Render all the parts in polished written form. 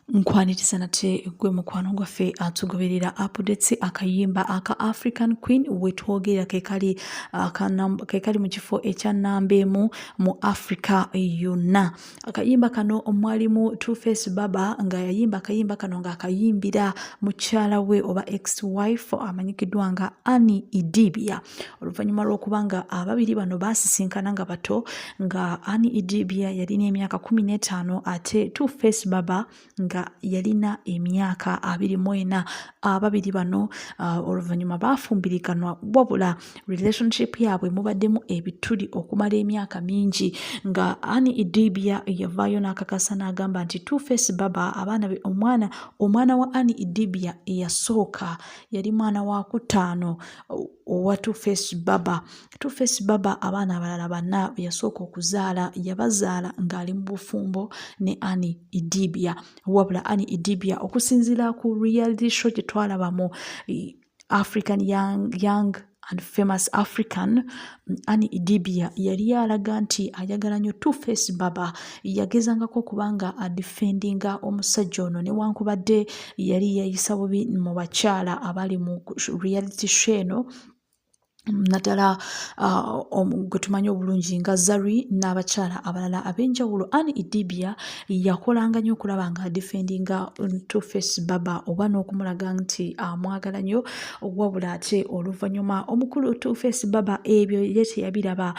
nkwaniriza nate gwe mukwano gwaffe atugoberera updates akayimba aka African Queen wetwogera kekali mu kifo ekya namba emu mu Africa yonna. Akayimba kano omwalimu Two Face Baba nga yayimba akayimba kano nga akayimbira mukyala we oba ex-wife amanyikiddwa nga Annie Idibia. Oluvannyuma lw'okubanga ababiri bano basisinkana nga bato nga Annie Idibia yalina emyaka 15 ate Two Face Baba nga yalina emyaka 24. Ababiri bano oluvannyuma bafumbirikanwa wabula relationship yaabwe mubaddemu ebituli okumala emyaka mingi nga Annie Idibia yavaayo n'akakasa n'agamba nti Two Face Baba omwana wa Annie Idibia eyasooka yali mwana wa kutaano owa Two Face Baba. Two Face Baba abaana abalala banna yasooka okuzaala yabazaala ng'ali mu bufumbo ne Annie Idibia. Wabula Annie Idibia okusinziira ku reality show gye twalaba mu African Young and Famous African, Annie Idibia yali alaga nti ayagala nnyo Two Face Baba. Yagezangako kubanga adefendinga omusajja ono newankubadde yali yayisa bubi mu bakyala abali mu reality show eno naddala gwe tumanyi obulungi nga Zari n'abakyala abalala ab'enjawulo. Annie Idibia yakolanga nnyo okulaba nga adefendinga Two Face Baba oba n'okumulaga nti amwagala nnyo, wabula ate oluvannyuma omukulu Two Face Baba ebyo ye teyabiraba.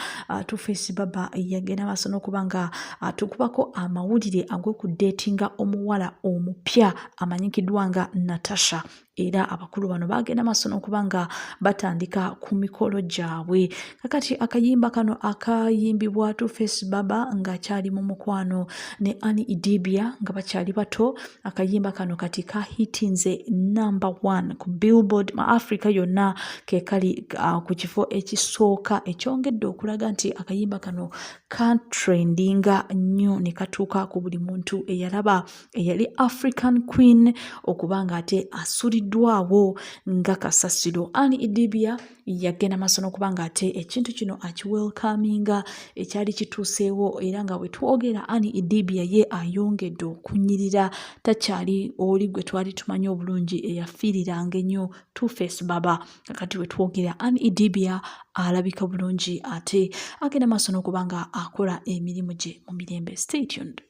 Two Face Baba yagenda maaso n'okuba nga atukubako amawulire ag'okudeetinga omuwala omupya amanyikiddwa nga Natasha. Era abakulu bano bagenda maaso n'okuba nga batandika ku mikolo gyabwe. Kakati akayimba kano akayimbibwa Two Face Baba ng'akyali mu mukwano ne Annie Idibia nga bakyali bato. Akayimba kano kati kahitinze number 1 ku Billboard mu Africa yonna, ke kali ku kifo ekisooka ekyongedde okulaga nti akayimba kano katrendinga nnyo ne katuuka ku buli muntu eyalaba eyali African Queen okubanga ate asuliddwawo nga kasasiro. Annie Idibia yagenda maaso n'okuba nga ate ekintu kino akiwelkaminga ekyali kituuseewo, era nga bwe twogera Annie Idibia ye ayongedde okunyirira, takyali oli gwe twali tumanyi obulungi eyafiiriranga ennyo Two Face Baba. Kakati bwe twogera Annie Idibia alabika bulungi ate agenda maaso n'okuba nga akola emirimu gye mu mirembe. Stay tuned.